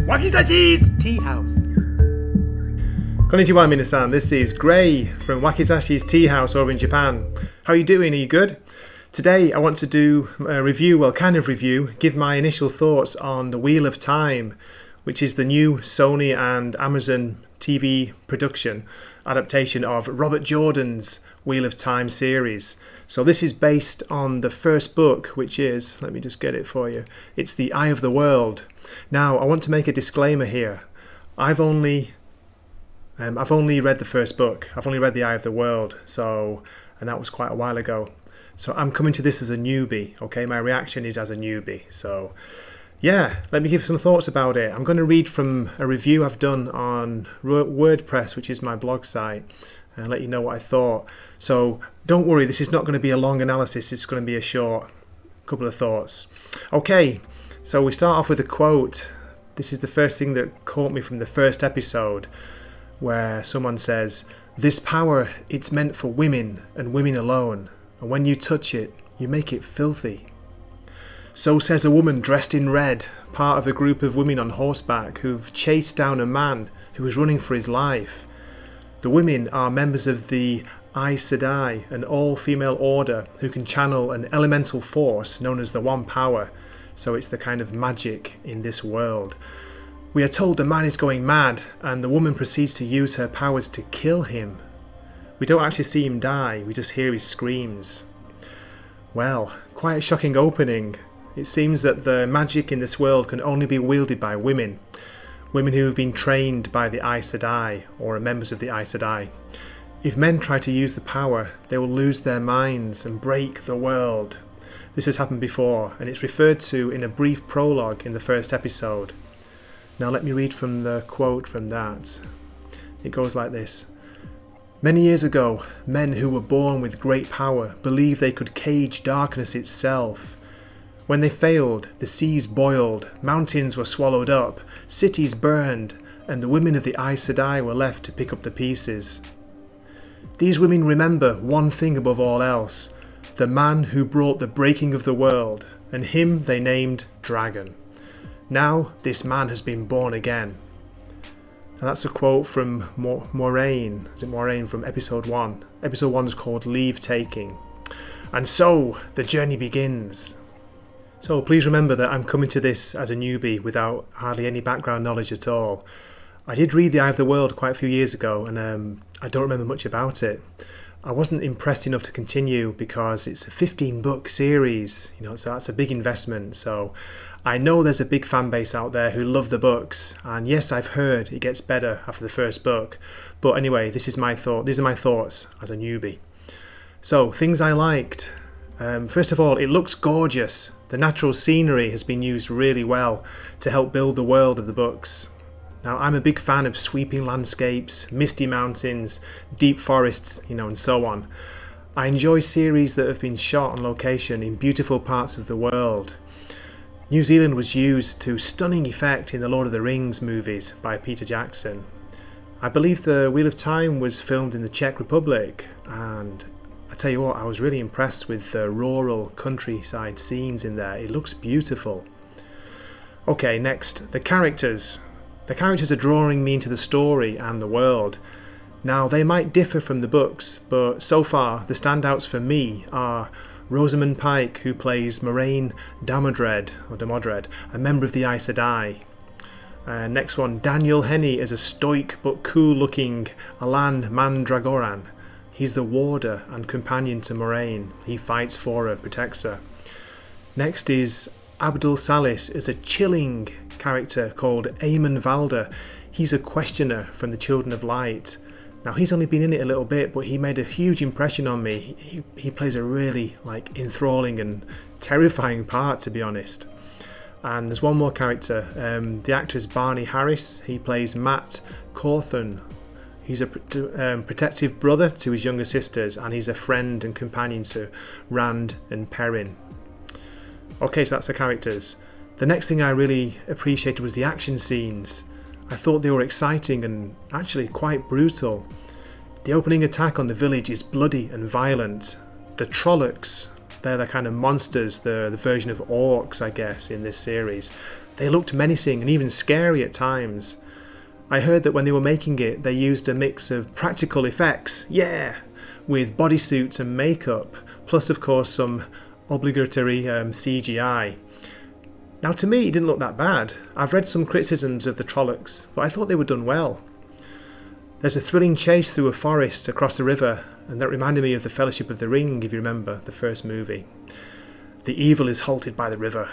Wakizashi's Tea House. Konnichiwa minasan, this is Gray from Wakizashi's Tea House over in Japan. How are you doing? Are you good? Today I want to do a review, give my initial thoughts on The Wheel of Time, which is the new Sony and Amazon TV production adaptation of Robert Jordan's Wheel of Time series. So this is based on the first book, which is, let me just get it for you, it's The Eye of the World. Now I want to make a disclaimer here. I've only read the first book. I've only read The Eye of the World, and that was quite a while ago. So I'm coming to this as a newbie, okay? My reaction is as a newbie. So yeah, let me give some thoughts about it. I'm going to read from a review I've done on WordPress, which is my blog site, and let you know what I thought. So don't worry, this is not going to be a long analysis. It's going to be a short couple of thoughts. Okay, so we start off with a quote. This is the first thing that caught me from the first episode, where someone says, "This power, it's meant for women and women alone. And when you touch it, you make it filthy." So says a woman dressed in red, part of a group of women on horseback who've chased down a man who was running for his life. The women are members of the Aes Sedai, an all-female order who can channel an elemental force known as the One Power, so it's the kind of magic in this world. We are told the man is going mad, and the woman proceeds to use her powers to kill him. We don't actually see him die, we just hear his screams. Well, quite a shocking opening. It seems that the magic in this world can only be wielded by women. Women who have been trained by the Aes Sedai, or are members of the Aes Sedai. If men try to use the power, they will lose their minds and break the world. This has happened before, and it's referred to in a brief prologue in the first episode. Now let me read from the quote from that. It goes like this. "Many years ago, men who were born with great power believed they could cage darkness itself. When they failed, the seas boiled, mountains were swallowed up, cities burned, and the women of the Aes Sedai were left to pick up the pieces. These women remember one thing above all else, the man who brought the breaking of the world, and him they named Dragon. Now this man has been born again." And that's a quote from Moraine. Is it Moraine from episode 1? Episode 1 is called Leave Taking. And so the journey begins. So please remember that I'm coming to this as a newbie without hardly any background knowledge at all. I did read The Eye of the World quite a few years ago, and I don't remember much about it. I wasn't impressed enough to continue because it's a 15-book series, so that's a big investment. So I know there's a big fan base out there who love the books, and yes, I've heard it gets better after the first book. But anyway, these are my thoughts as a newbie. So things I liked. First of all, it looks gorgeous. The natural scenery has been used really well to help build the world of the books. Now, I'm a big fan of sweeping landscapes, misty mountains, deep forests, and so on. I enjoy series that have been shot on location in beautiful parts of the world. New Zealand was used to stunning effect in the Lord of the Rings movies by Peter Jackson. I believe The Wheel of Time was filmed in the Czech Republic, and I tell you what, I was really impressed with the rural countryside scenes in there. It looks beautiful. Okay, next, the characters. The characters are drawing me into the story and the world. Now, they might differ from the books, but so far, the standouts for me are Rosamund Pike, who plays Moraine Damodred, a member of the Aes Sedai. Next one, Daniel Henney as a stoic but cool-looking Alan Mandragoran. He's the warder and companion to Moraine. He fights for her, protects her. Next is Abdul Salis as a chilling character called Eamon Valder. He's a questioner from the Children of Light. Now, he's only been in it a little bit, but he made a huge impression on me. He plays a really enthralling and terrifying part, to be honest. And there's one more character. The actor is Barney Harris. He plays Matt Cawthon. He's a protective brother to his younger sisters, and he's a friend and companion to Rand and Perrin. Okay, so that's the characters. The next thing I really appreciated was the action scenes. I thought they were exciting and actually quite brutal. The opening attack on the village is bloody and violent. The Trollocs, they're the kind of monsters, the version of orcs, I guess, in this series. They looked menacing and even scary at times. I heard that when they were making it, they used a mix of practical effects, with bodysuits and makeup, plus of course some obligatory CGI. Now to me it didn't look that bad. I've read some criticisms of the Trollocs, but I thought they were done well. There's a thrilling chase through a forest across a river, and that reminded me of the Fellowship of the Ring, if you remember, the first movie. The evil is halted by the river,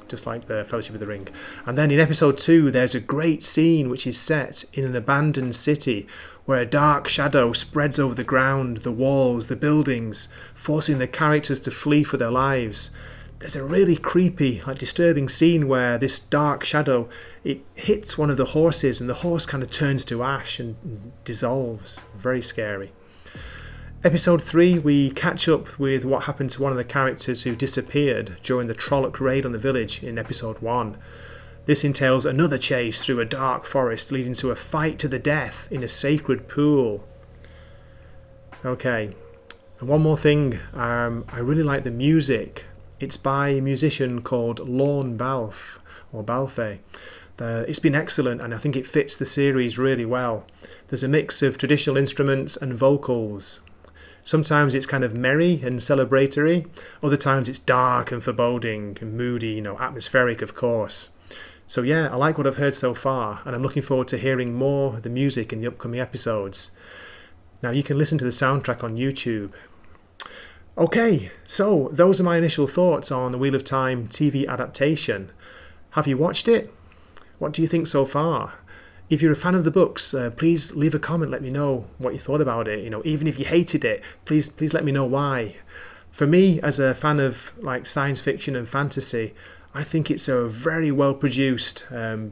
just like the Fellowship of the Ring. And then in episode 2 there's a great scene which is set in an abandoned city where a dark shadow spreads over the ground, the walls, the buildings, forcing the characters to flee for their lives. There's a really creepy, disturbing scene where this dark shadow, it hits one of the horses and the horse kind of turns to ash and dissolves. Very scary. Episode 3, we catch up with what happened to one of the characters who disappeared during the Trolloc raid on the village in episode 1. This entails another chase through a dark forest leading to a fight to the death in a sacred pool. Okay, and one more thing, I really like the music. It's by a musician called Lorne Balfe, or Balfe. It's been excellent and I think it fits the series really well. There's a mix of traditional instruments and vocals. Sometimes it's kind of merry and celebratory, other times it's dark and foreboding and moody, atmospheric of course. So yeah, I like what I've heard so far and I'm looking forward to hearing more of the music in the upcoming episodes. Now you can listen to the soundtrack on YouTube. Okay, so those are my initial thoughts on the Wheel of Time TV adaptation. Have you watched it? What do you think so far? If you're a fan of the books, please leave a comment, let me know what you thought about it. Even if you hated it, please let me know why. For me, as a fan of science fiction and fantasy, I think it's a very well produced,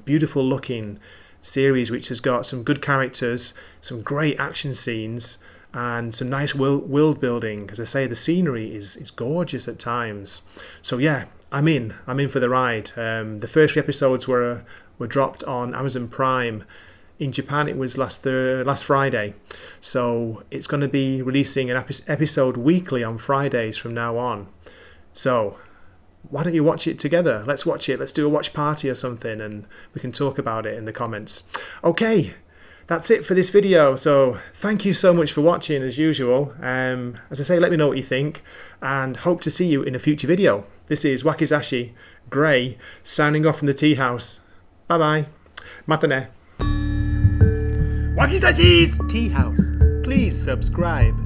beautiful looking series which has got some good characters, some great action scenes, and some nice world building. As I say, the scenery is gorgeous at times. So yeah, I'm in for the ride. The first 3 episodes were dropped on Amazon Prime. In Japan it was last Friday. So it's going to be releasing an episode weekly on Fridays from now on. So why don't you watch it together? Let's watch it. Let's do a watch party or something and we can talk about it in the comments. Okay. That's it for this video, so thank you so much for watching as usual. As I say, let me know what you think and hope to see you in a future video. This is Wakizashi Gray signing off from the tea house. Bye bye. Matane. Wakizashi's Tea House. Please subscribe.